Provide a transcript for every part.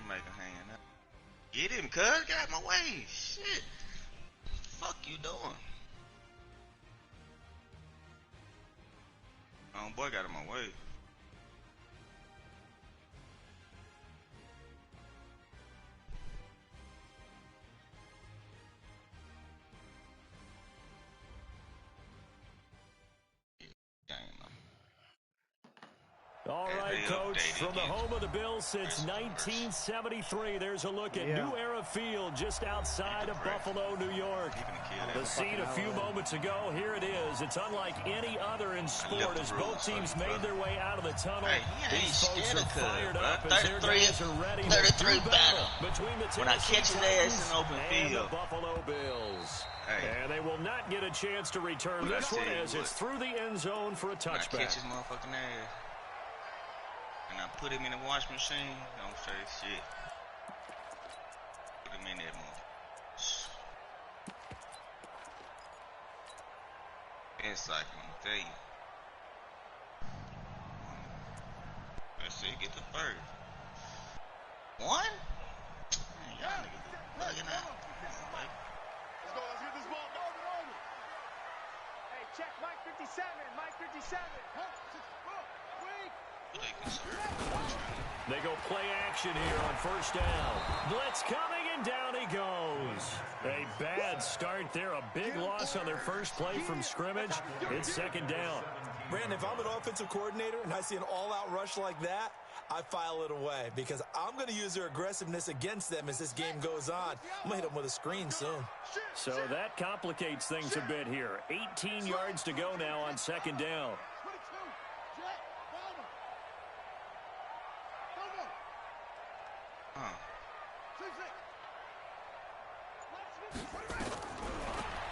make a hand up. Get him, cuz. Get out of my way. Shit. Fuck you doing? Oh, boy got in my way. All right, Coach, from the home of the Bills since 1973, there's a look at New Era Field just outside of Buffalo, New York. The scene a few moments ago, here it is. It's unlike any other in sport as both teams made their way out of the tunnel. These folks are fired up as their guys are ready to do battle between the Tennessee Titans and the Buffalo Bills. And they will not get a chance to return this one as it's through the end zone for a touchback. Catch his motherfucking ass. And I put him in the wash machine. Don't say shit. Put him in that motherfucker. It's like I'm gonna tell you. Let's see, get the first. One? Man, y'all niggas bugging out. Let's go, let's get this ball. Hey, check Mike 57, Mike 57. They go play action here on first down. Blitz coming, and down he goes. A bad start there. A big loss on their first play from scrimmage. It's second down. Brandon, if I'm an offensive coordinator and I see an all-out rush like that, I file it away because I'm going to use their aggressiveness against them as this game goes on. I'm going to hit them with a screen soon. So that complicates things a bit here. 18 yards to go now on second down.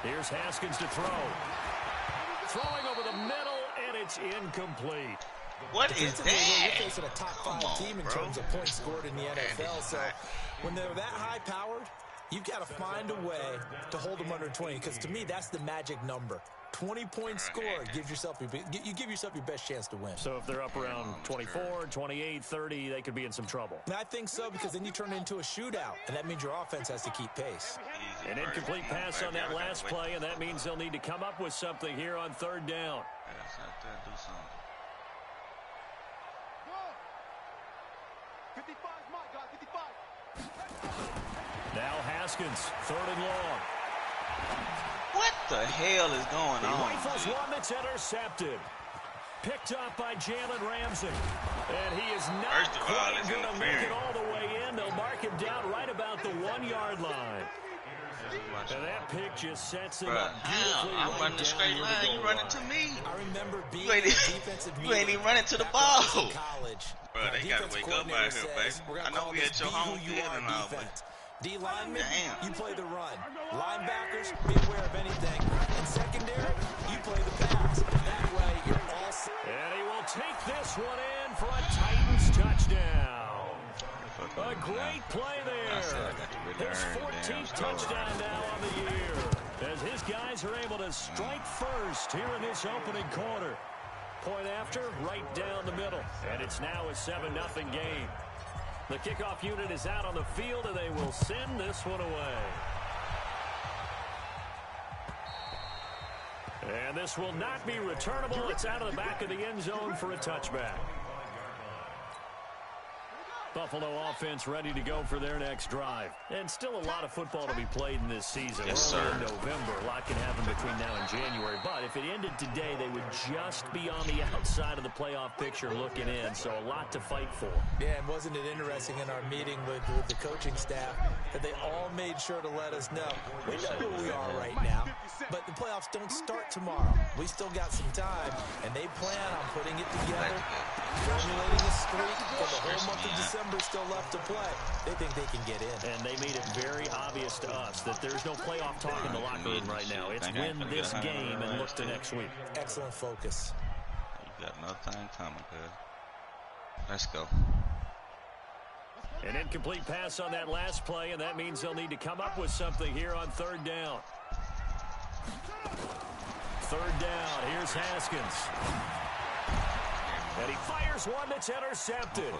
Here's Haskins to throw. Throwing over the middle, and it's incomplete. What is that? You're facing a top 5 team in terms of points scored in the NFL. So when they're that high-powered, you've got to find a way to hold them under 20. Because to me, that's the magic number. 20-point score gives yourself you give yourself your best chance to win. So if they're up around 24, 28, 30, they could be in some trouble. And I think so because then you turn it into a shootout, and that means your offense has to keep pace. An incomplete pass on that last play, and that means they'll need to come up with something here on third down. Now Haskins, third and long. What the hell is going on? He rifles one that's intercepted. Picked up by Jalen Ramsey. And he is not quite going to make it all the way in. They'll mark him down right about the 1-yard line. And that pick just sets him up beautifully. I'm running a straight line. You running to me. I remember being in defensive you ain't even running to the ball. College. Bro, they got to wake up out here, baby. I know we at your home field and all, but D-linemen, you play the run. Linebackers, be aware of anything. And secondary, you play the pass. That way, you're all set. And he will take this one in for a Titans touchdown. A great play there. His 14th touchdown now on the year. As his guys are able to strike first here in this opening quarter. Point after, right down the middle. And it's now a 7-0 game. The kickoff unit is out on the field, and they will send this one away. And this will not be returnable. It's out of the back of the end zone for a touchback. Buffalo offense ready to go for their next drive. And still a lot of football to be played in this season. Yes, We're only in November. A lot can happen between now and January. But if it ended today, they would just be on the outside of the playoff picture looking in. So a lot to fight for. Yeah, and wasn't it interesting in our meeting with the coaching staff that they all made sure to let us know. We know who we are right now, but the playoffs don't start tomorrow. We still got some time, and they plan on putting it together, formulating a streak for the whole month of December. Still left to play. They think they can get in. And they made it very obvious to us that there's no playoff talk in the locker room right now. It's win this game and look to next week. Excellent focus. You got nothing coming, cuz. Let's go. An incomplete pass on that last play, and that means they'll need to come up with something here on third down. Third down. Here's Haskins. And he fires one that's intercepted.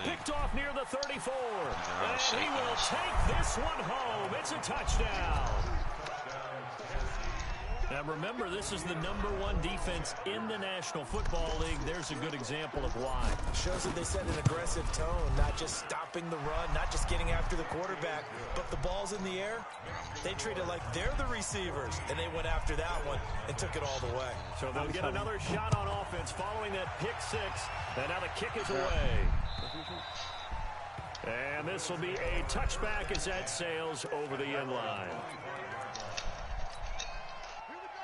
Picked off near the 34. And he will take this one home. It's a touchdown. Now, remember, this is the #1 defense in the National Football League. There's a good example of why. Shows that they set an aggressive tone, not just stopping the run, not just getting after the quarterback, but the ball's in the air. They treat it like they're the receivers, and they went after that one and took it all the way. So they'll get another shot on offense following that pick six, and now the kick is away. And this will be a touchback as that sails over the end line.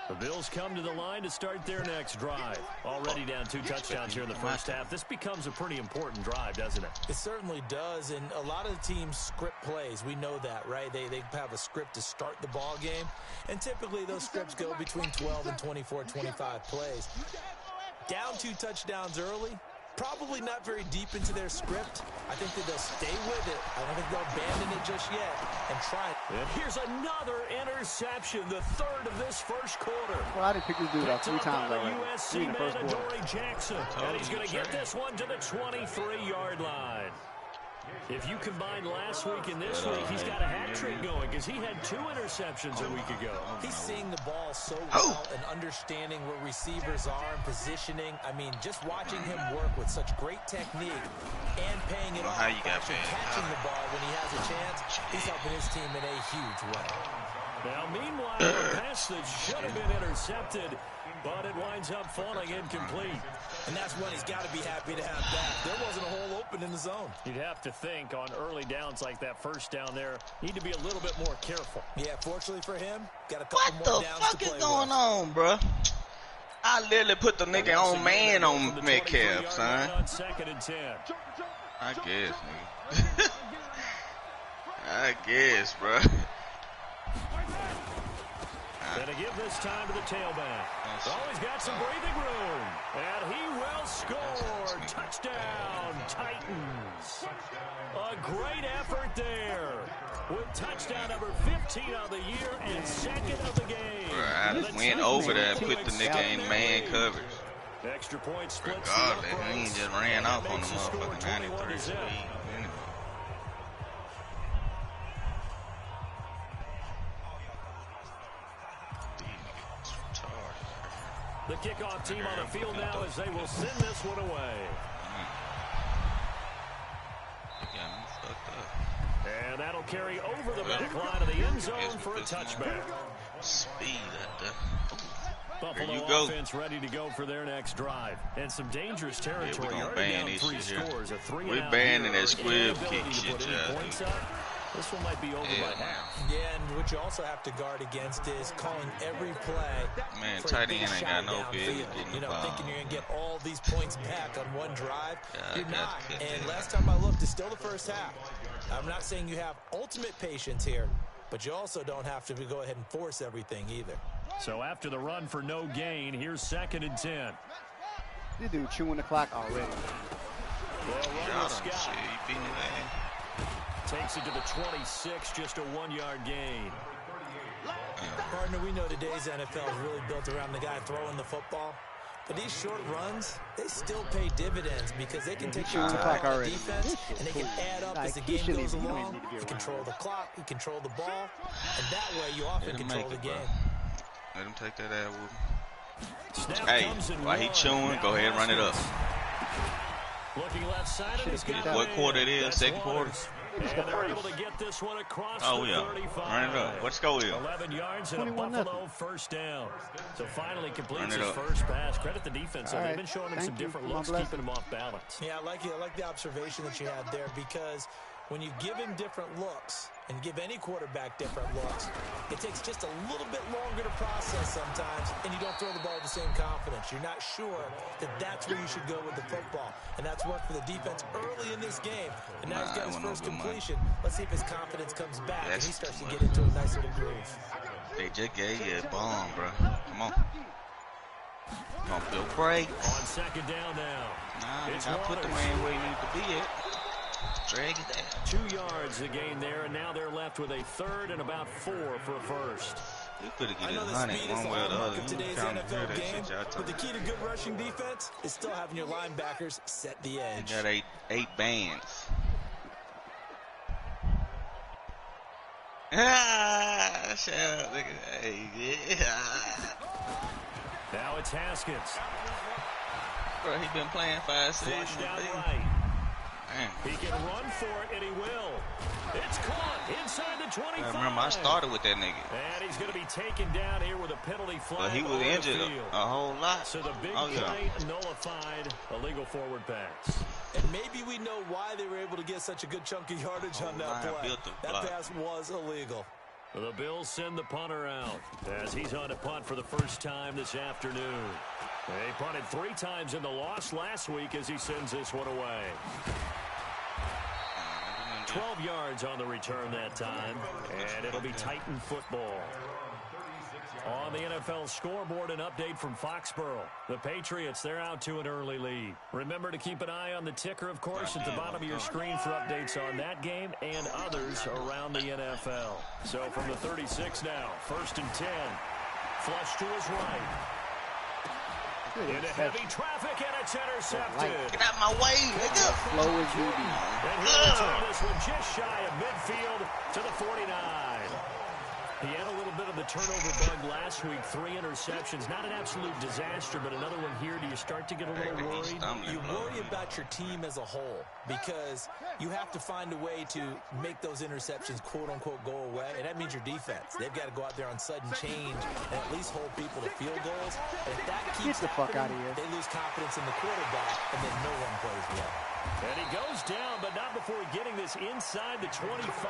The Bills come to the line to start their next drive. Already down 2 touchdowns here in the first half. This becomes a pretty important drive, doesn't it? It certainly does, and a lot of the teams script plays. We know that, right? They have a script to start the ball game, and typically those scripts go between 12 and 24, 25 plays. Down 2 touchdowns early, probably not very deep into their script. I think that they'll stay with it. I don't think they'll abandon it just yet and try it. And here's another interception, the 3rd of this first quarter. Well, I didn't pick this dude about 3 times already. USC man Adoree Jackson. And he's going to get this one to the 23-yard line. If you combine last week and this week, he's got a hat trick going because he had 2 interceptions a week ago. He's seeing the ball so well and understanding where receivers are and positioning. I mean, just watching him work with such great technique and paying it off, catching the ball when he has a chance, he's helping his team in a huge way. Now, meanwhile, a pass that should have been intercepted, but it winds up falling incomplete. And that's when he's got to be happy to have that. There wasn't a hole open in the zone. You'd have to think on early downs like that first down there, need to be a little bit more careful. Yeah, fortunately for him, got a couple more downs to play with. What the fuck is going on, bro? I literally put the nigga on man on Metcalf, son. On 2nd and 10. I guess, nigga. I guess, bro. And to give this time to the tailback. Oh, he's got some breathing room. And he will score. Touchdown, Titans. A great effort there. With touchdown number 15 of the year and 2nd of the game. Bro, I went over there and put the nigga in man coverage. Extra point splits. Regardless, he just ran off on the motherfucking 93 speed. The kickoff team on the field now as they will send this one away. And that'll carry over the back line of the end zone for a touchback. Speed at the Buffalo offense ready to go for their next drive. And some dangerous territory. Yeah, we're already down ban 3 scores. We're banning that squib kick shit, This one might be over by half. Yeah, and what you also have to guard against is calling every play. Man, tight end ain't got no business. You know, thinking you're going to get all these points back on one drive. You're not. And last time I looked, it's still the first half. I'm not saying you have ultimate patience here, but you also don't have to go ahead and force everything either. So after the run for no gain, here's 2nd and 10. This dude chewing the clock already. Well, Scott takes it to the 26, just a 1-yard gain. Partner, we know today's NFL is really built around the guy throwing the football. But these short runs, they still pay dividends because they can take your time on defense and they can add up as the game goes along. You control the clock, you control the ball, and that way you often control the game. Let him take that ad with him. Hey, while he chewing, go ahead and run it up. Looking left side of his what quarter it is? 2nd quarter? And they're able to get this one across the 35. Run it up. Let's go here. 11 yards and a Buffalo first down. So finally completes his first pass. Credit the defense. They've been showing him some different looks, keeping him off balance. Yeah, I like the observation that you had there because when you give him different looks and give any quarterback different looks, it takes just a little bit longer to process sometimes, and you don't throw the ball with the same confidence. You're not sure that that's where you should go with the football, and that's worked for the defense early in this game. And now he's got his first completion. Let's see if his confidence comes back and he starts to get into a nice little groove. They just gave you a bomb, bro. Come on. Come on, Bill Break. On 2nd down now. Nah, I put the man where he needs to be at. Drag it down. 2 yards the gain there, and now they're left with a 3rd and about 4 for a first. You could have I know get the 100 speed is one the way or the hallmark other. of today's Trying to hear NFL that game, shit y'all but talking the key to good rushing defense is still having your linebackers set the edge. You got eight bands. Ah, shut up, nigga. Hey, yeah. Now it's Haskins. Bro, he been playing 5 seasons. Flushed out right. He can run for it, and he will. It's caught inside the 25. I remember I started with that nigga. And he's going to be taken down here with a penalty flag. But he was injured a whole lot. So the big play nullified, a legal forward pass. And maybe we know why they were able to get such a good chunk of yardage on that play. That pass was illegal. The Bills send the punter out as he's on to punt for the first time this afternoon. They punted 3 times in the loss last week as he sends this one away. 12 yards on the return that time, and it'll be Titan football. On the NFL scoreboard, an update from Foxborough. The Patriots, they're out to an early lead. Remember to keep an eye on the ticker, of course, at the bottom of your screen for updates on that game and others around the NFL. So from the 36 now, 1st and 10. Flush to his right. Into heavy traffic, and it's intercepted. Get out my way, nigga. Slow as you be. And he'll return this one just shy of midfield to the 49. He had a little bit of the turnover bug last week, 3 interceptions. Not an absolute disaster, but another one here. Do you start to get a little worried? You worry about your team as a whole because you have to find a way to make those interceptions, quote-unquote, go away, and that means your defense. They've got to go out there on sudden change and at least hold people to field goals. And if that keeps happening, they lose confidence in the quarterback, and then no one plays well. And he goes down, but not before getting this inside the 25.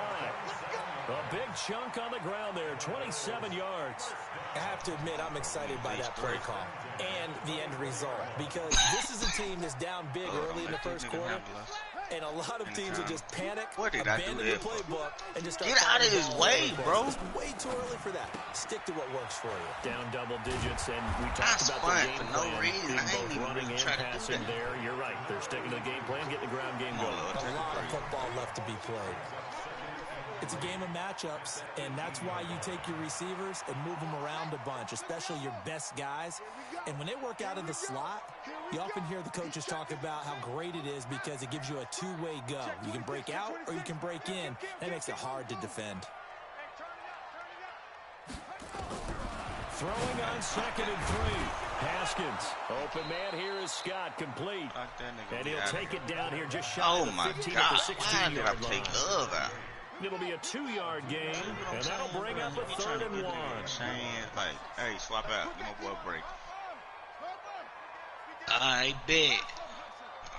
A big chunk on the ground there, 27 yards. I have to admit, I'm excited by that play call and the end result because this is a team that's down big early in the first quarter, and a lot of teams will just panic, abandon the playbook, and just start. Get out of his way, bro. It's way too early for that. Stick to what works for you. Down double digits, and we talked about the game plan being both running and passing there. You're right. They're sticking to the game plan, getting the ground game going. A lot of football left to be played. It's a game of matchups, and that's why you take your receivers and move them around a bunch, especially your best guys. And when they work out of the slot, you often hear the coaches talk about how great it is because it gives you a two-way go. You can break out or you can break in. That makes it hard to defend. Throwing on 2nd and 3. Haskins. Open man here is Scott, complete. And he'll take it down here just shy of the 15 at the 16-yard line. It'll be a 2-yard gain, and that'll bring up a 3rd and 1. Like, hey, swap out. Give my boy a break. I bet.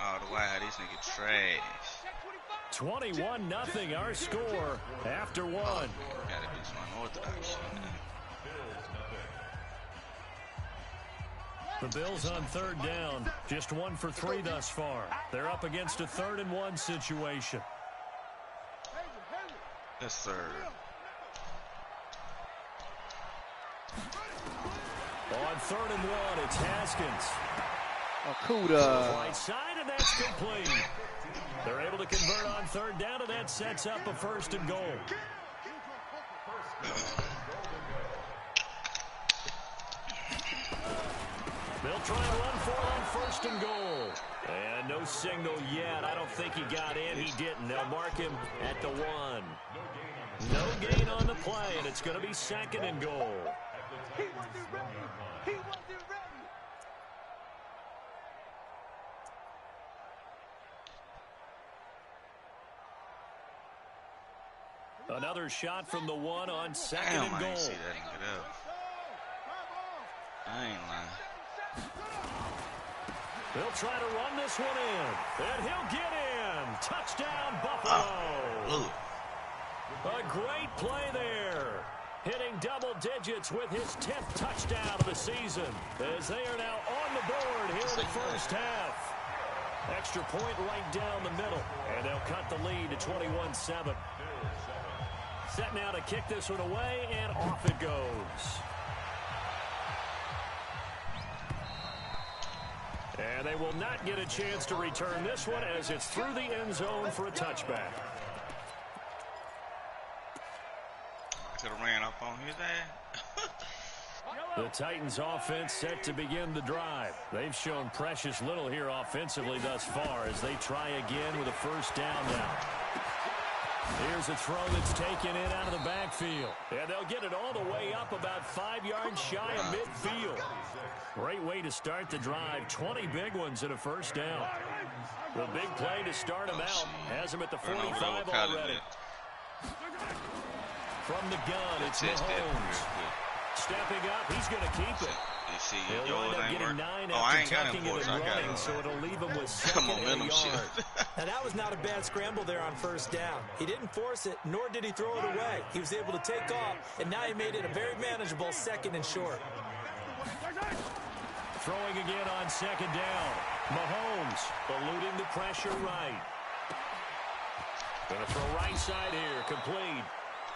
Oh, the wide, this nigga trash. 21-0, our score after 1. Gotta do some unorthodox shit now. The Bills on 3rd down, just 1 for 3 thus far. They're up against a 3rd and 1 situation. Yes, sir. On 3rd and 1, it's Haskins. Okuda. Right side, and that's complete. They're able to convert on 3rd down, and that sets up a 1st and goal. They'll try and run for it on 1st and goal. And no signal yet. I don't think he got in. He didn't. They'll mark him at the 1. No gain on the play, and it's going to be 2nd and goal. He wasn't ready. He wasn't ready. Another shot from the 1 on 2nd Damn, and I goal. ain't see that and get up. I ain't lying. They'll try to run this one in, and he'll get in. Touchdown, Buffalo. A great play there. Hitting double digits with his 10th touchdown of the season as they are now on the board here in the first half. Extra point right down the middle, and they'll cut the lead to 21-7. Set now to kick this one away, and off it goes. And they will not get a chance to return this one as it's through the end zone for a touchback. Could have ran up on his ass. The Titans offense set to begin the drive. They've shown precious little here offensively thus far as they try again with a first down now. Here's a throw that's taken in out of the backfield. And they'll get it all the way up about 5 yards shy of midfield. Great way to start the drive. 20 big ones and a first down. The big play to start him out. Has him at the 45 already. From the gun, it's Mahomes. Stepping up, he's going to keep it. He'll wind up getting 9 after tucking it and running, so it'll leave him with 2nd and a yard. Now, that was not a bad scramble there on first down. He didn't force it, nor did he throw it away. He was able to take off, and now he made it a very manageable 2nd and short. Throwing again on 2nd down. Mahomes eluding the pressure right. Going to throw right side here, complete.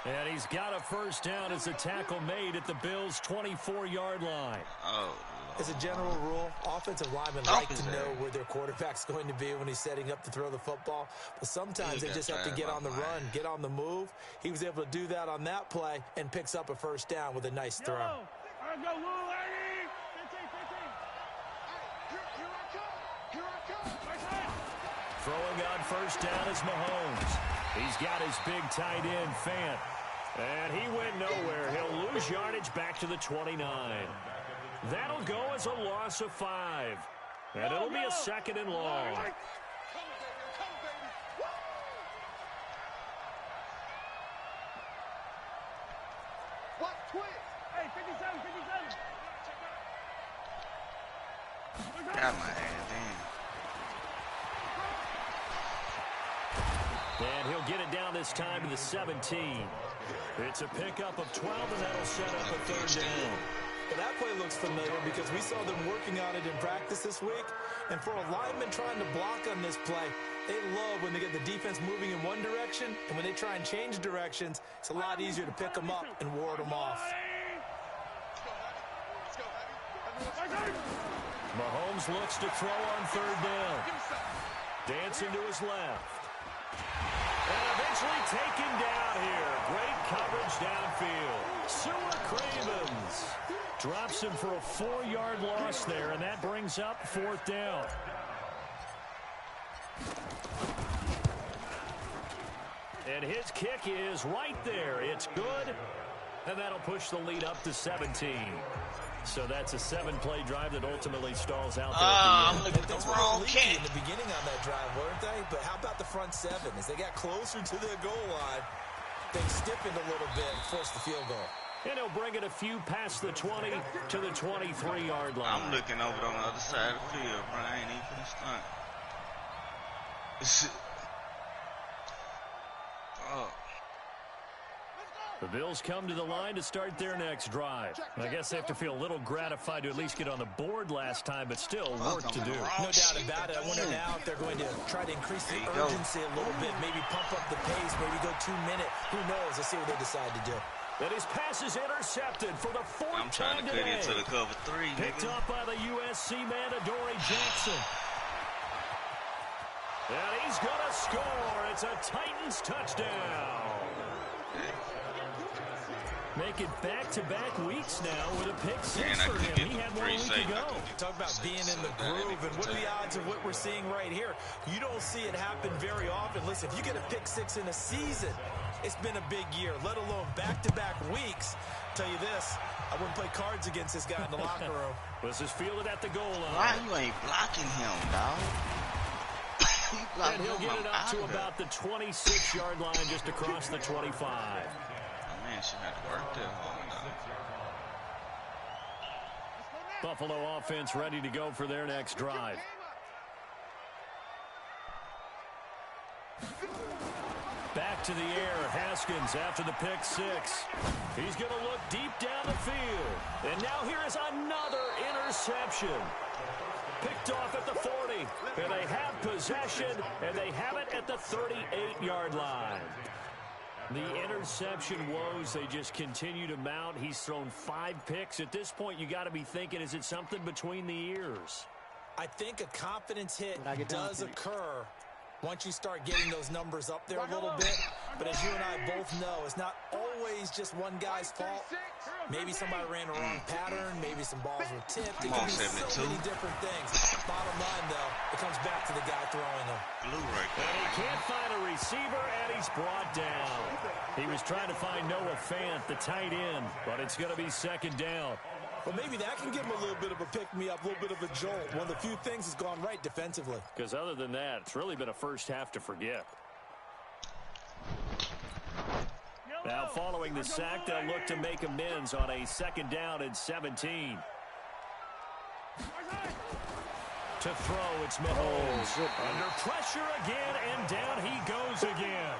And he's got a first down as a tackle made at the Bills' 24-yard line. Oh. As a general rule, offensive linemen like to know where their quarterback's going to be when he's setting up to throw the football. But sometimes they just have to get on the run, get on the move. He was able to do that on that play and picks up a first down with a nice throw. Throwing on first down is Mahomes. He's got his big tight end, Fant. And he went nowhere. He'll lose yardage back to the 29. That'll go as a loss of 5. And it'll be a 2nd and long. Hey, 57, 57. Got my hand, damn. And he'll get it down this time to the 17. It's a pickup of 12, and that'll set up a 3rd down. But that play looks familiar because we saw them working on it in practice this week. And for a lineman trying to block on this play, they love when they get the defense moving in one direction. And when they try and change directions, it's a lot easier to pick them up and ward them off. Mahomes looks to throw on 3rd down. Dancing to his left. And eventually taken down here. Great coverage downfield. Sewer Cravens drops him for a 4-yard loss there, and that brings up 4th down. And his kick is right there. It's good, and that'll push the lead up to 17. So that's a 7-play drive that ultimately stalls out there I'm at the end. looking at the wrong kick. In the beginning on that drive, weren't they? But how about the front 7? As they got closer to the goal line, they stiffened a little bit and forced the field goal. And he'll bring it a few past the 20 to the 23-yard line. I'm looking over on the other side of the field, bro. I ain't even finna stunt. Oh. The Bills come to the line to start their next drive. I guess they have to feel a little gratified to at least get on the board last time, but still work to do. No doubt about it. I wonder now if they're going to try to increase the urgency a little bit, maybe pump up the pace, maybe go 2 minute. Who knows? Let's see what they decide to do. And his pass is intercepted for the 4th I'm trying time to cut today. into the cover 3, Picked nigga. up by the USC man, Adoree Jackson. And he's going to score. It's a Titans touchdown. Make it back-to-back weeks now with a pick 6 for him. He had 1 week ago. Talk about being in the groove, and what are the odds of what we're seeing right here? You don't see it happen very often. Listen, if you get a pick 6 in a season, it's been a big year, let alone back-to-back weeks. I'll tell you this, I wouldn't play cards against this guy in the locker room. This is fielded at the goal line. Why you ain't blocking him, dog? And he'll get it up to about the 26-yard line just across the 25. Man, she had to work that hard, dog. Buffalo offense ready to go for their next drive. Back to the air, Haskins after the pick 6. He's going to look deep down the field. And now here is another interception. Picked off at the 40. And they have possession, and they have it at the 38-yard line. The interception woes, they just continue to mount. He's thrown 5 picks. At this point, you got to be thinking, is it something between the ears? I think a confidence hit does occur once you start getting those numbers up there a little bit. But as you and I both know, it's not always just one guy's fault. Maybe somebody ran a wrong pattern. Maybe some balls were tipped. It could be so many different things. Bottom line, though, it comes back to the guy throwing them. Blue right there. And he can't find a receiver, and he's brought down. He was trying to find Noah Fant, the tight end, but it's going to be second down. Well, maybe that can give him a little bit of a pick-me-up, a little bit of a jolt. One of the few things has gone right defensively. Because other than that, it's really been a first half to forget. Now, following the sack, they'll look to make amends on a second down and 17. To throw, it's Mahomes. Under pressure again, and down he goes again.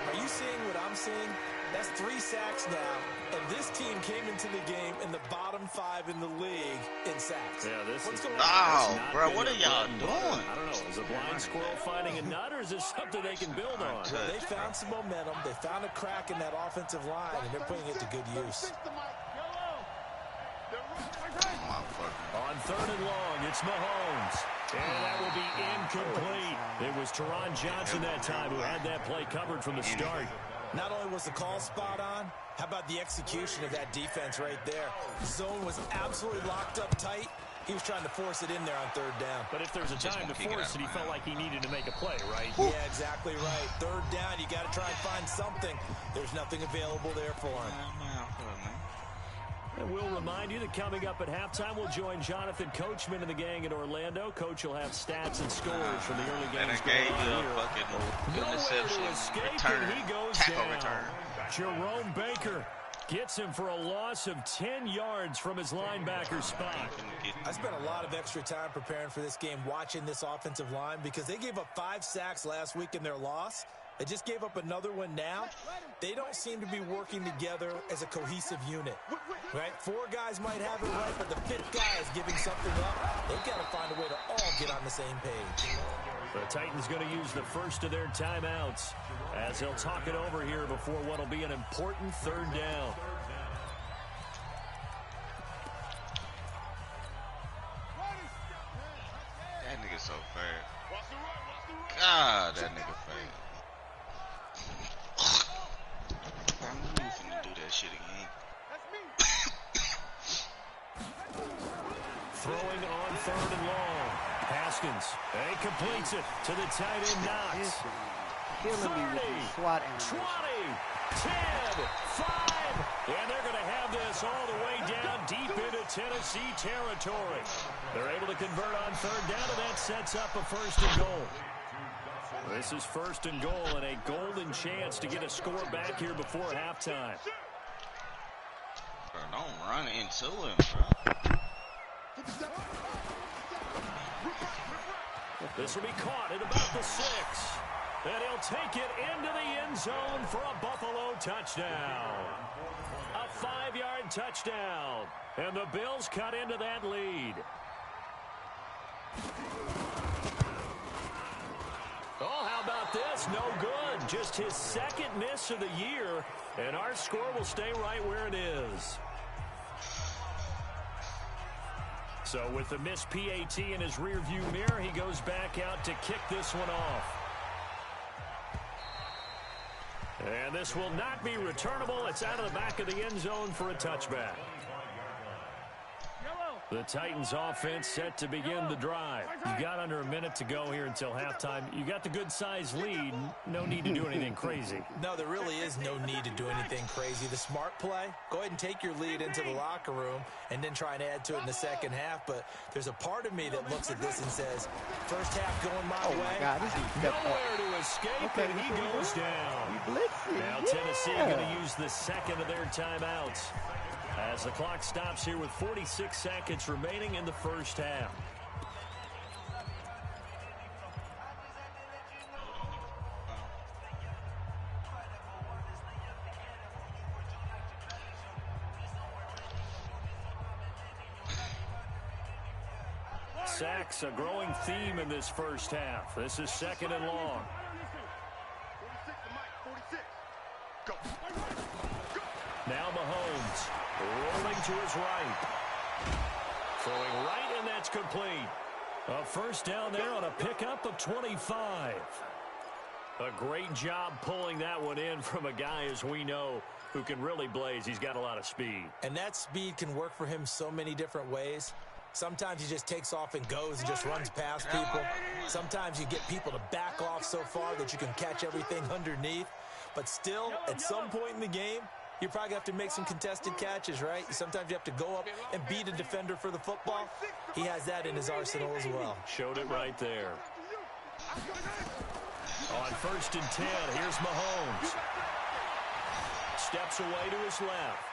Are you seeing what I'm seeing? That's 3 sacks now, and this team came into the game in the bottom 5 in the league in sacks. Yeah, this What's is... going on? Oh, bro, what are y'all doing? I don't know. Is a blind squirrel finding a nut, or is this something they can build on? Well, they found some momentum. They found a crack in that offensive line, and they're putting it to good use. On 3rd and long, it's Mahomes. And that will be incomplete. It was Teron Johnson that time who had that play covered from the start. Not only was the call spot on, how about the execution of that defense right there? Zone was absolutely locked up tight. He was trying to force it in there on 3rd down. But if there's a time to force it, he felt like he needed to make a play, right? Yeah, exactly right. 3rd down, you got to try and find something. There's nothing available there for him. And we'll remind you that coming up at halftime, we'll join Jonathan Coachman and the gang in Orlando. Coach will have stats and scores from the early games. And I gave you a fucking interception return, tackle return. Jerome Baker gets him for a loss of 10 yards from his linebacker spot. I spent a lot of extra time preparing for this game, watching this offensive line, because they gave up 5 sacks last week in their loss. They just gave up another one now. They don't seem to be working together as a cohesive unit. Right? 4 guys might have it right, but the 5th guy is giving something up. They've got to find a way to all get on the same page. The Titans going to use the first of their timeouts as they'll talk it over here before what will be an important 3rd down. That nigga so fast. God, that nigga fast. I'm finna do that shit again. Throwing on 3rd and long. Haskins. And he completes it to the tight end Knox. 30, 20, 10, 5. And they're going to have this all the way down deep into Tennessee territory. They're able to convert on 3rd down, and that sets up a 1st and goal. This is 1st and goal and a golden chance to get a score back here before halftime. Bro, don't run into him, bro. This will be caught at about the 6. And he'll take it into the end zone for a Buffalo touchdown. A 5-yard touchdown. And the Bills cut into that lead. Oh, how about this? No good. Just his 2nd miss of the year. And our score will stay right where it is. So with the missed PAT in his rearview mirror, he goes back out to kick this one off. And this will not be returnable. It's out of the back of the end zone for a touchback. The Titans offense set to begin the drive. You got under a minute to go here until halftime. You got the good-sized lead. No need to do anything crazy. No, there really is no need to do anything crazy. The smart play, go ahead and take your lead into the locker room and then try and add to it in the second half. But there's a part of me that looks at this and says, first half going my way. Nowhere to escape, and he goes down. Now Tennessee going to use the 2nd of their timeouts as the clock stops here with 46 seconds remaining in the first half. Sacks, a growing theme in this first half. This is 2nd and long. Now Mahomes rolling to his right. Throwing right, and that's complete. A 1st down there on a pickup of 25. A great job pulling that one in from a guy, as we know, who can really blaze. He's got a lot of speed. And that speed can work for him so many different ways. Sometimes he just takes off and goes and just runs past people. Sometimes you get people to back off so far that you can catch everything underneath. But still, at some point in the game, you probably have to make some contested catches, right? Sometimes you have to go up and beat a defender for the football. He has that in his arsenal as well. Showed it right there. On 1st and 10, here's Mahomes. Steps away to his left.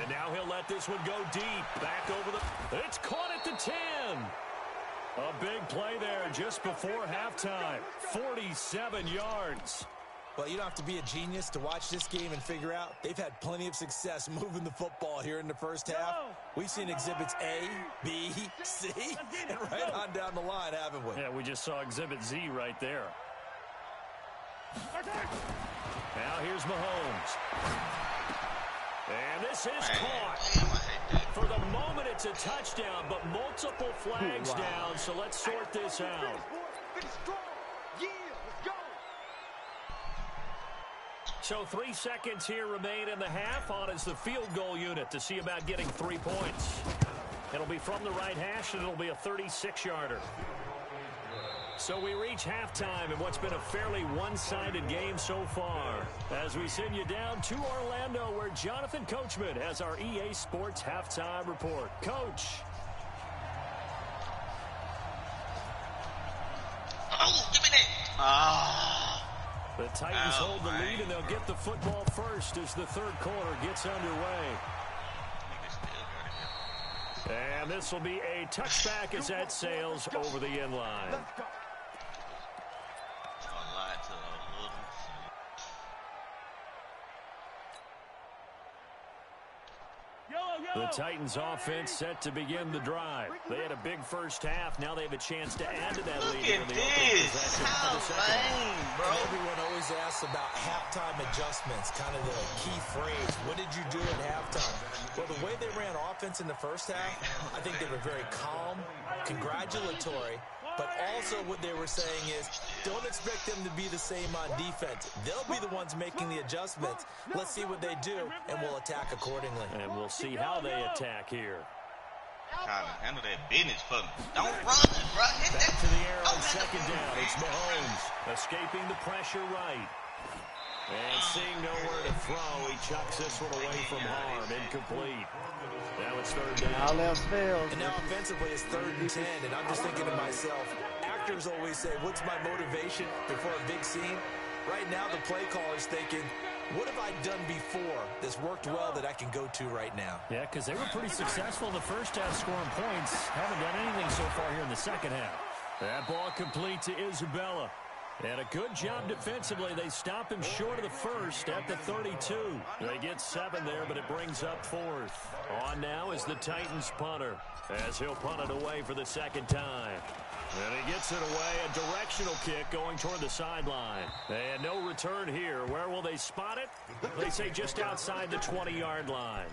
And now he'll let this one go deep. Back over the... It's caught at the 10. A big play there just before halftime. 47 yards. Well, you don't have to be a genius to watch this game and figure out they've had plenty of success moving the football here in the first half. We've seen exhibits A, B, C, and right on down the line, haven't we? Yeah, we just saw exhibit Z right there. Now here's Mahomes. And this is caught. For the moment, it's a touchdown, but multiple flags down, so let's sort this out. So 3 seconds here remain in the half. On is the field goal unit to see about getting 3 points. It'll be from the right hash, and it'll be a 36-yarder. So we reach halftime in what's been a fairly one-sided game so far. As we send you down to Orlando, where Jonathan Coachman has our EA Sports Halftime Report. Coach. Oh, give me that. The Titans hold the lead, and they'll get the football first as the third quarter gets underway. And this will be a touchback as that sails over the end line. The Titans offense set to begin the drive. They had a big first half. Now they have a chance to add to that lead in the opening possession of the second half. And everyone always asks about halftime adjustments, kind of the key phrase. What did you do at halftime? Well, the way they ran offense in the first half, I think they were very calm, congratulatory, but also what they were saying is, don't expect them to be the same on defense. They'll be the ones making the adjustments. Let's see what they do, and we'll attack accordingly. And we'll see how they attack here. Colin, handle that business for me. Don't run, bro. Hit Back to the air on second down. It's Mahomes escaping the pressure right. And seeing nowhere to throw, he chucks this one away from harm. Incomplete. Now it's third down. All else fails. And now offensively it's 3rd and 10, and I'm just thinking to myself, actors always say, what's my motivation before a big scene? Right now the play caller's thinking, what have I done before that's worked well that I can go to right now? Yeah, because they were pretty successful in the first half scoring points. Haven't done anything so far here in the second half. That ball complete to Isabella. And a good job defensively. They stop him short of the first at the 32. They get 7 there, but it brings up 4th. On now is the Titans punter, as he'll punt it away for the second time. And he gets it away, a directional kick going toward the sideline. And no return here. Where will they spot it? They say just outside the 20-yard line.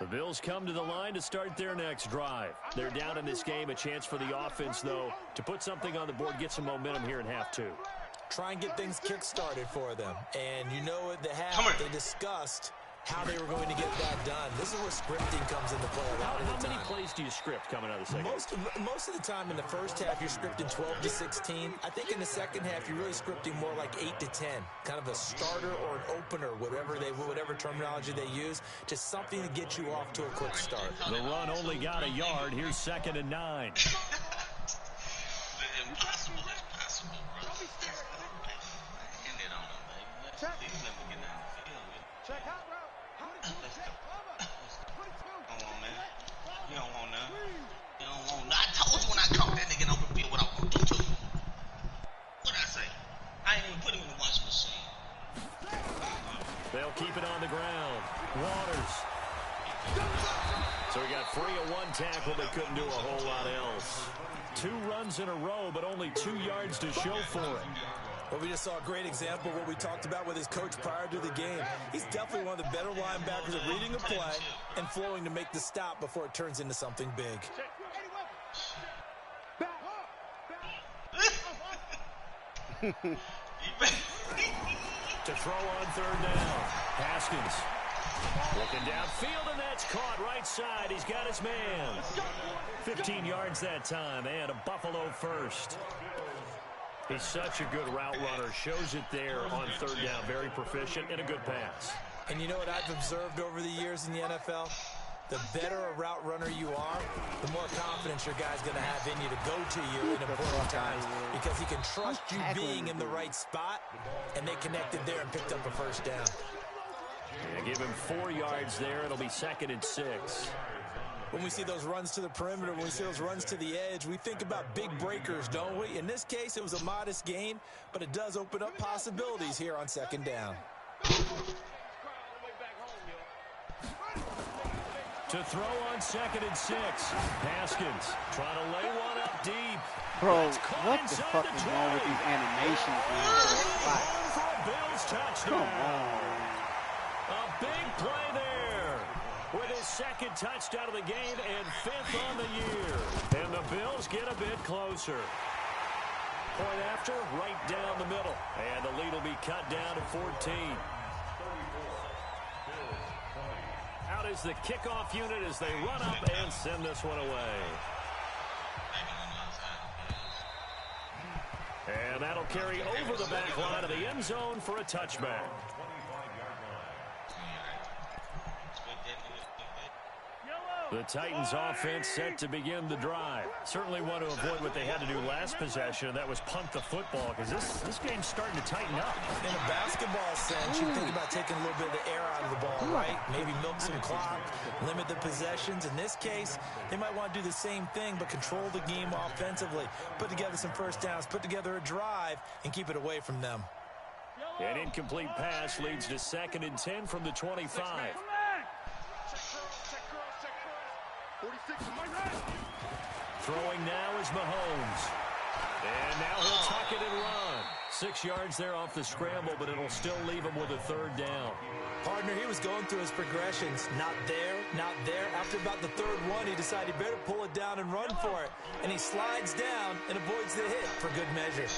The Bills come to the line to start their next drive. They're down in this game. A chance for the offense, though, to put something on the board, get some momentum here in half 2. Try and get things kick-started for them. And you know at the half, they discussed how they were going to get that done. This is where scripting comes into play a lot of the time. How many plays do you script coming out of the second? Most of the time in the first half, you're scripting 12 to 16. I think in the second half, you're really scripting more like 8 to 10. Kind of a starter or an opener, whatever terminology they use. Just something to get you off to a quick start. The run only got a yard. Here's 2nd and 9. Impossible, bro. Hand it on him, baby. Please let me get down the field. Check out, bro. Let's go. Don't want that. You don't want none. You don't want none. I told you when I caught that nigga in open field what I was going to do to him. What'd I say? I ain't even put him in the washing machine. They'll keep it on the ground. Waters. So he got free of 1 tackle, but couldn't do a whole lot else. 2 runs in a row, but only 2 yards to show for it. Well, we just saw a great example of what we talked about with his coach prior to the game. He's definitely one of the better linebackers at reading a play and flowing to make the stop before it turns into something big. To throw on third down. Haskins looking downfield, and that's caught right side. He's got his man. 15 yards that time, and a Buffalo first. He's such a good route runner. Shows it there on third down. Very proficient and a good pass. And you know what I've observed over the years in the NFL? The better a route runner you are, the more confidence your guy's going to have in you to go to you in important times, because he can trust you being in the right spot, and they connected there and picked up a first down. Yeah, give him 4 yards there. It'll be 2nd and 6. When we see those runs to the perimeter, when we see those runs to the edge, we think about big breakers, don't we? In this case, it was a modest gain, but it does open up possibilities here on 2nd down. To throw on 2nd and 6. Haskins trying to lay one up deep. Bro, what the fuck is wrong with these animations, man? For a Bills touchdown. Come on. A big play there with his 2nd touchdown of the game and 5th on the year. And the Bills get a bit closer. Point after, right down the middle. And the lead will be cut down to 14. Out is the kickoff unit as they run up and send this one away. And that'll carry over the back line of the end zone for a touchback. The Titans offense set to begin the drive. Certainly want to avoid what they had to do last possession, and that was punt the football, because this game's starting to tighten up. In a basketball sense, you think about taking a little bit of the air out of the ball, right? Maybe milk some clock, limit the possessions. In this case, they might want to do the same thing, but control the game offensively. Put together some first downs, put together a drive, and keep it away from them. An incomplete pass leads to 2nd and 10 from the 25. Throwing now is Mahomes. And now he'll tuck it and run. 6 yards there off the scramble, but it'll still leave him with a 3rd down. Partner, he was going through his progressions. Not there, not there. After about the 3rd one, he decided he better pull it down and run for it. And he slides down and avoids the hit for good measure.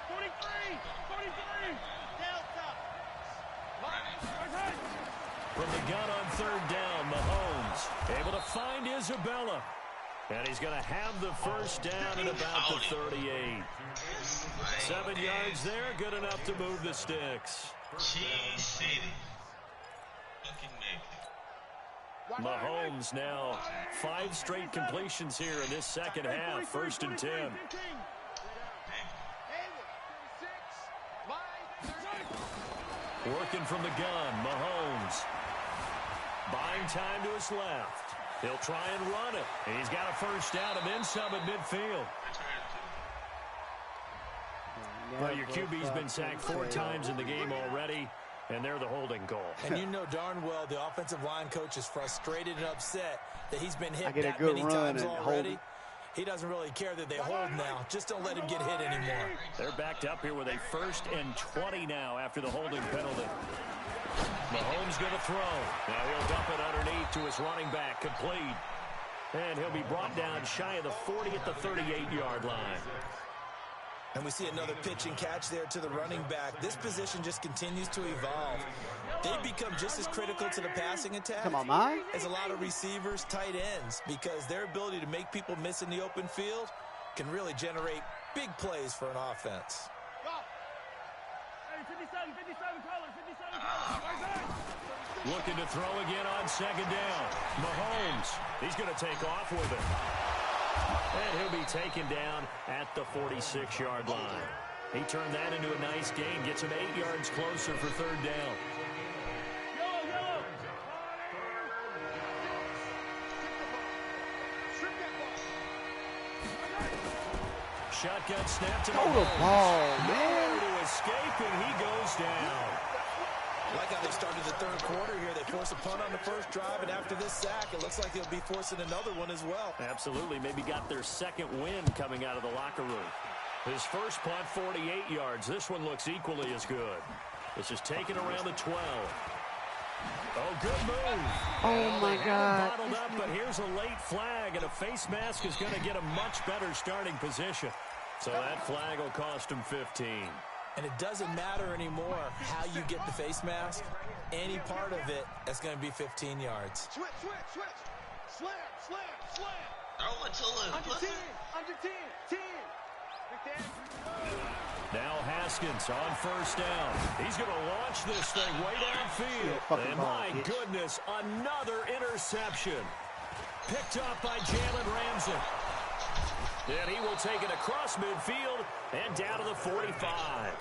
43! Delta! From the gun on 3rd down, Mahomes able to find Isabella. And he's going to have the first down at about the 38. 7 yards there, good enough to move the sticks. Cheese City. Mahomes now 5 straight completions here in this 2nd half. 1st and 10. Working from the gun, Mahomes. Buying time to his left. He'll try and run it. And he's got a first down and then some at midfield. Well, your QB's been sacked 4 times in the game already, and they're the holding goal. And you know darn well the offensive line coach is frustrated and upset that he's been hit that good many run times and already. He doesn't really care that they hold now. Just don't let him get hit anymore. They're backed up here with a 1st and 20 now after the holding penalty. Mahomes going to throw. Now he'll dump it underneath to his running back, complete. And he'll be brought down shy of the 40 at the 38-yard line. And we see another pitch and catch there to the running back. This position just continues to evolve. They become just as critical to the passing attack as a lot of receivers, tight ends, because their ability to make people miss in the open field can really generate big plays for an offense. Looking to throw again on 2nd down. Mahomes, he's going to take off with it. And he'll be taken down at the 46-yard line. He turned that into a nice gain, gets him 8 yards closer for 3rd down. Shotgun snap to Throw the ball, man. To escape, and he goes down. Like how they started the third quarter here. They force a punt on the first drive, and after this sack, it looks like they'll be forcing another one as well. Absolutely. Maybe got their second win coming out of the locker room. His first punt, 48 yards. This one looks equally as good. This is taken around the 12. Oh, good move. Oh, my God. Bottled up, but here's a late flag, and a face mask is going to get a much better starting position. So that flag will cost him 15. And it doesn't matter anymore how you get the face mask. Any part of it, that's going to be 15 yards. Switch. Slam. Throw it to him. Under 10. Under 10. 10. Now Haskins on first down. He's going to launch this thing way downfield. And my goodness, another interception. Picked up by Jalen Ramsey. And he will take it across midfield and down to the 45.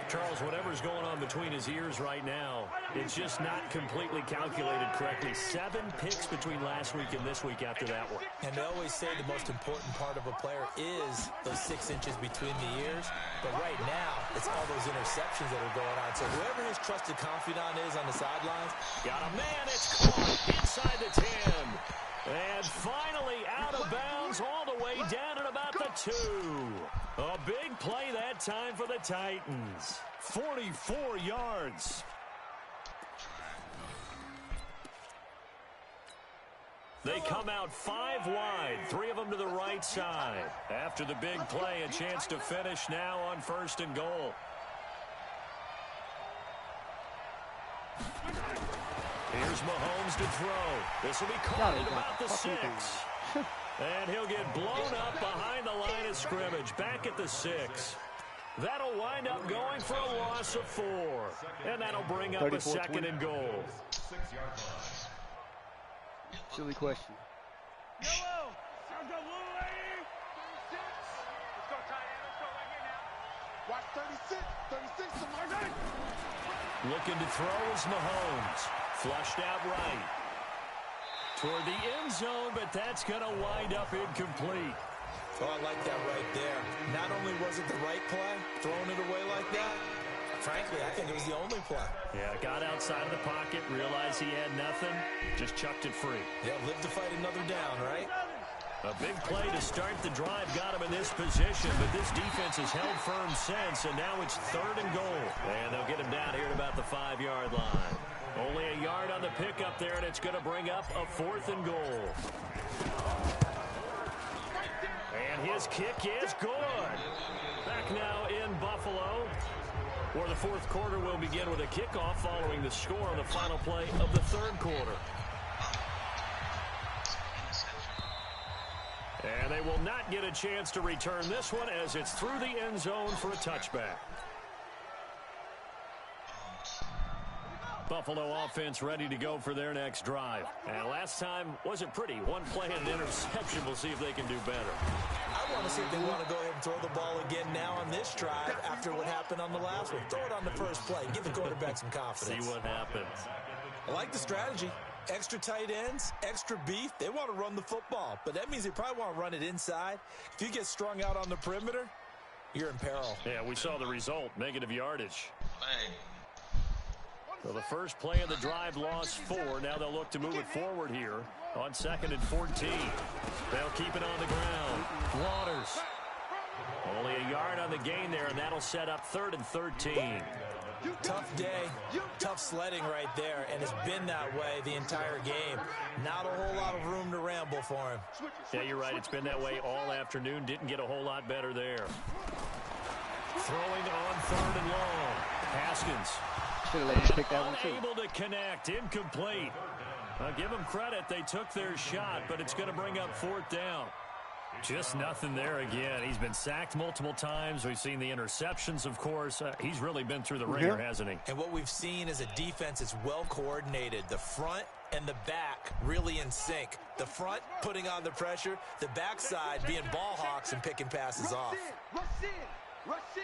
Charles, whatever's going on between his ears right now, it's just not completely calculated correctly. 7 picks between last week and this week after that one. And they always say the most important part of a player is those 6 inches between the ears. But right now, it's all those interceptions that are going on. So whoever his trusted confidant is on the sidelines. Got a man, it's caught inside the 10. And finally out of bounds all the way down at about the 2. A big play that time for the Titans. 44 yards. They come out 5 wide, 3 of them to the right side. After the big play, a chance to finish now on 1st and goal. Here's Mahomes to throw. This will be caught at about the 6. And he'll get blown up behind the line of scrimmage, back at the 6. That'll wind up going for a loss of 4. And that'll bring up a 2nd and goal. Silly question. Yellow. Let's go, little lady. 36. Let's go, tight end. Let's go right here now. Watch 36. 36 to Martin. Looking to throw is Mahomes. Flushed out right. Toward the end zone, but that's going to wind up incomplete. Oh, I like that right there. Not only was it the right play, throwing it away like that, frankly, I think it was the only play. Yeah, got outside of the pocket, realized he had nothing, just chucked it free. Yeah, live to fight another down, right? A big play to start the drive got him in this position, but this defense has held firm since, and now it's 3rd and goal. And they'll get him down here at about the 5-yard line. Only a yard on the pickup there, and it's going to bring up a 4th and goal. And his kick is good. Back now in Buffalo, where the 4th quarter will begin with a kickoff following the score on the final play of the 3rd quarter. And they will not get a chance to return this one as it's through the end zone for a touchback. Buffalo offense ready to go for their next drive. And last time wasn't pretty. 1 play and an interception. We'll see if they can do better. I want to see if they want to go ahead and throw the ball again now on this drive after what happened on the last one. Throw it on the first play. Give the quarterback some confidence. See what happens. I like the strategy. Extra tight ends, extra beef. They want to run the football, but that means they probably want to run it inside. If you get strung out on the perimeter, you're in peril. Yeah, we saw the result. Negative yardage. Dang. So the first play of the drive lost 4. Now they'll look to move it forward here on 2nd and 14. They'll keep it on the ground. Waters. Only a yard on the gain there, and that'll set up 3rd and 13. Tough day, tough sledding right there, and it's been that way the entire game. Not a whole lot of room to ramble for him. Yeah, you're right. It's been that way all afternoon. Didn't get a whole lot better there. Throwing on 3rd and long. Haskins. Should have let him pick that one too. Unable to connect. Incomplete. I'll give them credit. They took their shot, but it's going to bring up 4th down. Just nothing there again. He's been sacked multiple times. We've seen the interceptions, of course. He's really been through the ringer, hasn't he? And what we've seen is a defense that's well coordinated. The front and the back really in sync. The front putting on the pressure. The backside being ball hawks and picking passes off. Rush in. Rush in.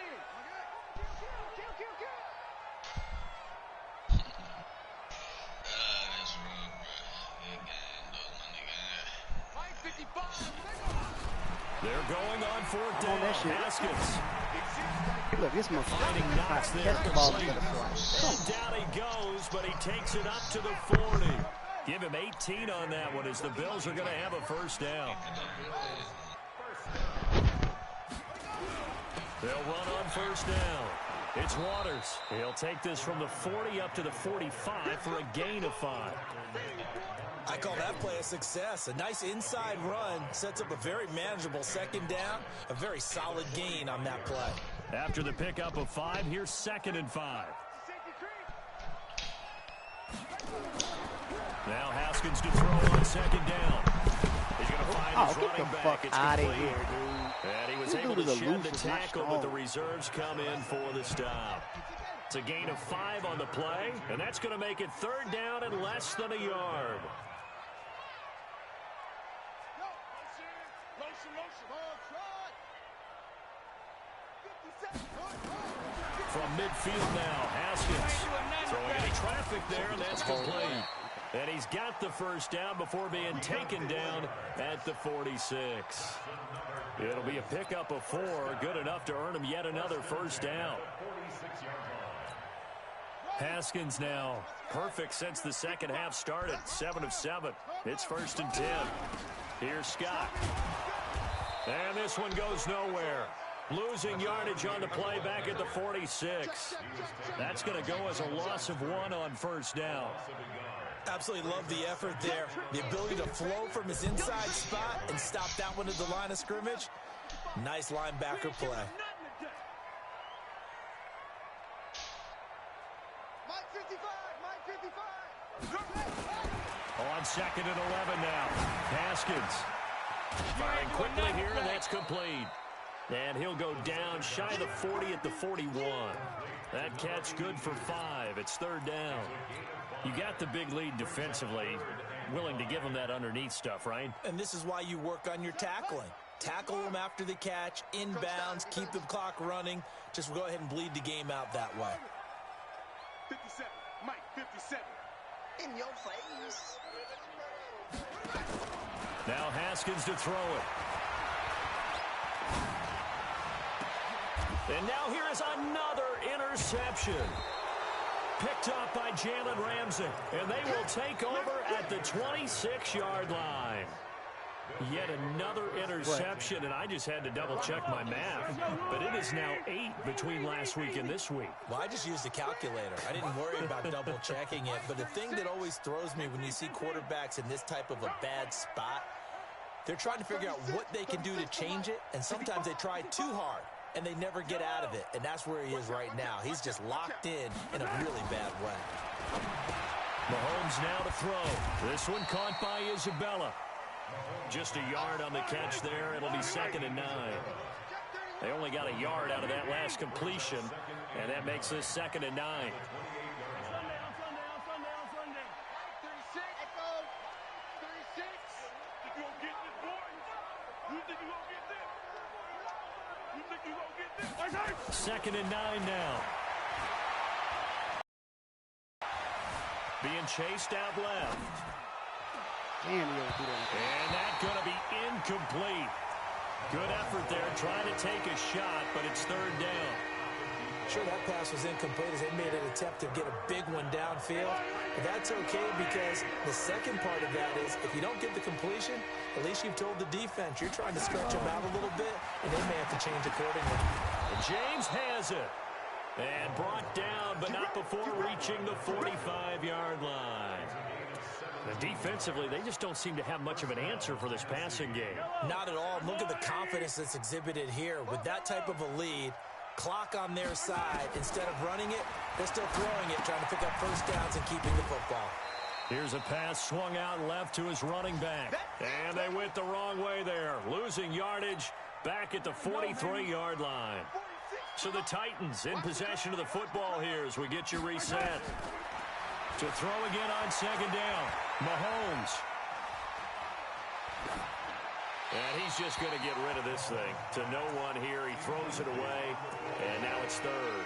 They're going on 4th down. Haskins. Look, this Finding knots there. Catch the ball instead of And down he goes, but he takes it up to the 40. Give him 18 on that one as the Bills are going to have a first down. They'll run on first down. It's Waters. He'll take this from the 40 up to the 45 for a gain of 5. I call that play a success. A nice inside run sets up a very manageable second down. A very solid gain on that play. After the pickup of 5, here's 2nd and 5. Now Haskins to throw on 2nd down. He's going to find his running back. It's out of complete. here, dude. And he was able to shed the tackle, but the reserves come in for the stop. It's a gain of 5 on the play, and that's going to make it 3rd down and less than a yard. From midfield now, Haskins throwing into traffic there, and that's complete. And he's got the first down before being taken down at the 46. It'll be a pickup of 4, good enough to earn him yet another first down. Haskins now perfect since the second half started, 7 of 7. It's 1st and 10. Here's Scott. And this one goes nowhere. Losing yardage on the play back at the 46. That's going to go as a loss of 1 on first down. Absolutely love the effort there. The ability to flow from his inside spot and stop that one at the line of scrimmage. Nice linebacker play. On 2nd and 11 now. Haskins firing quickly here, and that's complete. And he'll go down shy of the 40 at the 41. That catch good for 5. It's 3rd down. You got the big lead defensively. Willing to give him that underneath stuff, right? And this is why you work on your tackling. Tackle them after the catch, inbounds, keep the clock running. Just go ahead and bleed the game out that way. 57, Mike, 57. In your face. Now Haskins to throw it. And now here is another interception. Picked up by Jalen Ramsey. And they will take over at the 26-yard line. Yet another interception, and I just had to double-check my math. But it is now 8 between last week and this week. Well, I just used a calculator. I didn't worry about double-checking it. But the thing that always throws me when you see quarterbacks in this type of a bad spot, they're trying to figure out what they can do to change it, and sometimes they try too hard, and they never get out of it. And that's where he is right now. He's just locked in a really bad way. Mahomes now to throw. This one caught by Isabella. Just a yard on the catch there. It'll be 2nd and 9. They only got a yard out of that last completion, and that makes this 2nd and 9. Second and 9 now. Being chased out left. Damn, and that's going to be incomplete. Good effort there, trying to take a shot, but it's 3rd down. Sure, that pass was incomplete as they made an attempt to get a big one downfield. But that's okay because the second part of that is if you don't get the completion, at least you've told the defense you're trying to stretch them out a little bit, and they may have to change accordingly. And James has it. And brought down, but not before reaching the 45-yard line. And defensively, they just don't seem to have much of an answer for this passing game. Not at all. Look at the confidence that's exhibited here. With that type of a lead, clock on their side, instead of running it, they're still throwing it, trying to pick up first downs and keeping the football. Here's a pass swung out left to his running back. And they went the wrong way there, losing yardage back at the 43-yard line. So the Titans in possession of the football here as we get you reset. To throw again on 2nd down, Mahomes. And he's just going to get rid of this thing. To no one here, he throws it away, and now it's 3rd.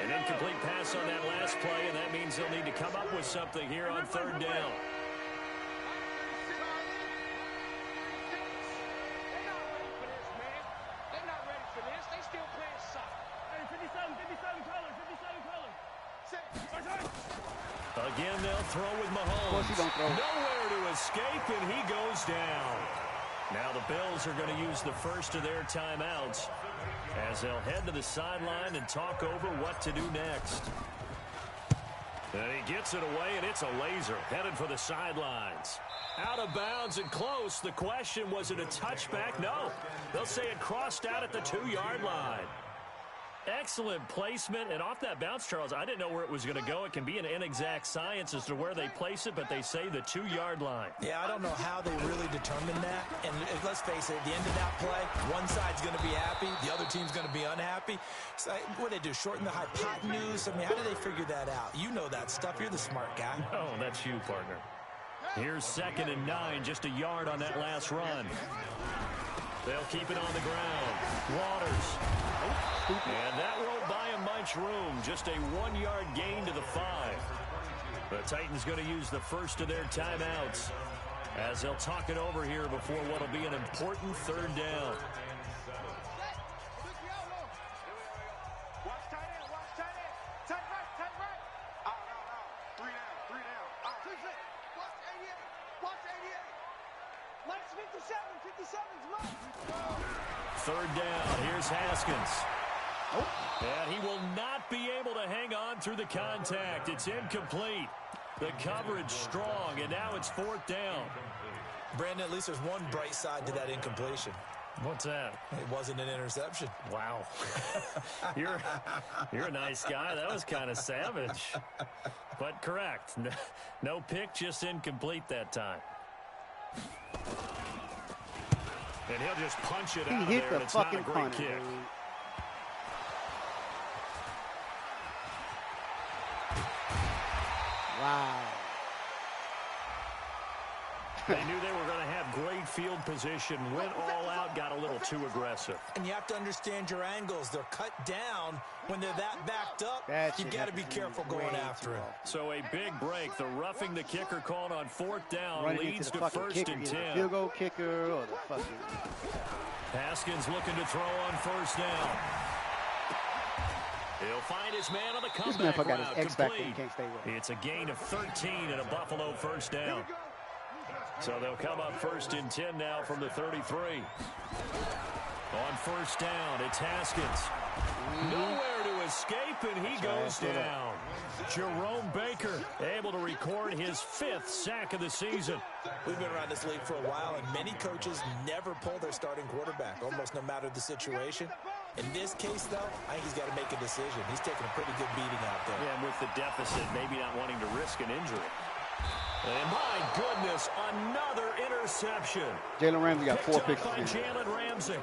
An incomplete pass on that last play, and that means they'll need to come up with something here on 3rd down. They're not ready for this, man. They're not ready for this. They still play Again, they'll throw with Mahomes. Of course he don't throw. Nowhere to escape, and he goes down. Now the Bills are going to use the first of their timeouts as they'll head to the sideline and talk over what to do next. And he gets it away, and it's a laser headed for the sidelines. Out of bounds and close. The question, was it a touchback? No. They'll say it crossed out at the 2-yard line. Excellent placement, and off that bounce, Charles, I didn't know where it was going to go. It can be an inexact science as to where they place it, but they say the 2-yard line. Yeah, I don't know how they really determined that. And let's face it, at the end of that play, one side's going to be happy, the other team's going to be unhappy. So, what do they do, shorten the hypotenuse? I mean, how do they figure that out? You know that stuff. You're the smart guy. Oh, that's you, partner. Here's 2nd and 9, just a yard on that last run. They'll keep it on the ground. Waters. And that won't buy him much room. Just a 1-yard gain to the 5. The Titans going to use the first of their timeouts as they'll talk it over here before what will be an important 3rd down. Watch tight end, watch tight end. Tight right, tight right. Oh, no. 3 down. Watch 88. Watch 88. Let's 57. 57's low. 3rd down. Here's Haskins. And he will not be able to hang on through the contact. It's incomplete. The coverage strong, and now it's 4th down. Brandon, at least there's one bright side to that incompletion. What's that? It wasn't an interception. Wow. You're a nice guy. That was kind of savage. But correct. No pick, just incomplete that time. And he'll just punch it out of there, and it's not a great kick. Wow. They knew they were going to have great field position, went all out, got a little too aggressive. And you have to understand your angles. They're cut down when they're that backed up. You've got to be careful going after it. So a big break. The roughing the kicker called on 4th down leads to 1st and 10. Field goal kicker or the fucking... Haskins looking to throw on 1st down. He'll find his man on the comeback route. Got his X factor. He can't stay with it. It's a gain of 13 and a Buffalo 1st down. So they'll come up 1st and 10 now from the 33. On 1st down, it's Haskins. Nowhere to escape, and he goes down. Jerome Baker able to record his 5th sack of the season. We've been around this league for a while, and many coaches never pull their starting quarterback, almost no matter the situation. In this case, though, I think he's got to make a decision. He's taking a pretty good beating out there. Yeah, and with the deficit, maybe not wanting to risk an injury. And my goodness, another interception. Jalen Ramsey got 4 picks. By Jalen Ramsey.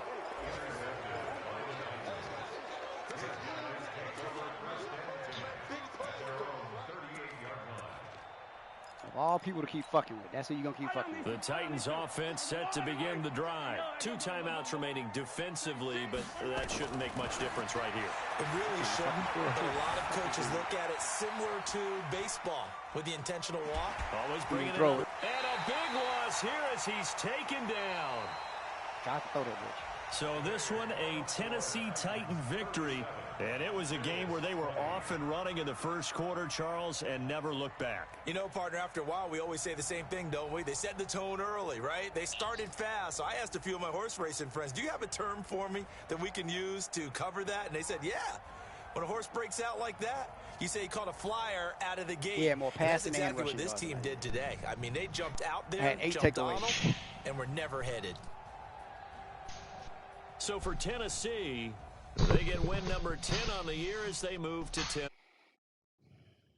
Of all people to keep fucking with, that's who you're going to keep fucking with. The Titans offense set to begin the drive. 2 timeouts remaining defensively, but that shouldn't make much difference right here. It really shouldn't, but a lot of coaches look at it similar to baseball with the intentional walk. Always bringing it up. And a big loss here as he's taken down. Got to throw that bitch. So this one, a Tennessee Titan victory. And it was a game where they were off and running in the first quarter, Charles, and never looked back. You know, partner, after a while, we always say the same thing, don't we? They set the tone early, right? They started fast. So I asked a few of my horse racing friends, do you have a term for me that we can use to cover that? And they said, yeah. When a horse breaks out like that, you say he caught a flyer out of the gate. Yeah, more passing. That's exactly what this team did today. I mean, they jumped out there, jumped on them, and were never headed. So for Tennessee, they get win number 10 on the year as they move to 10.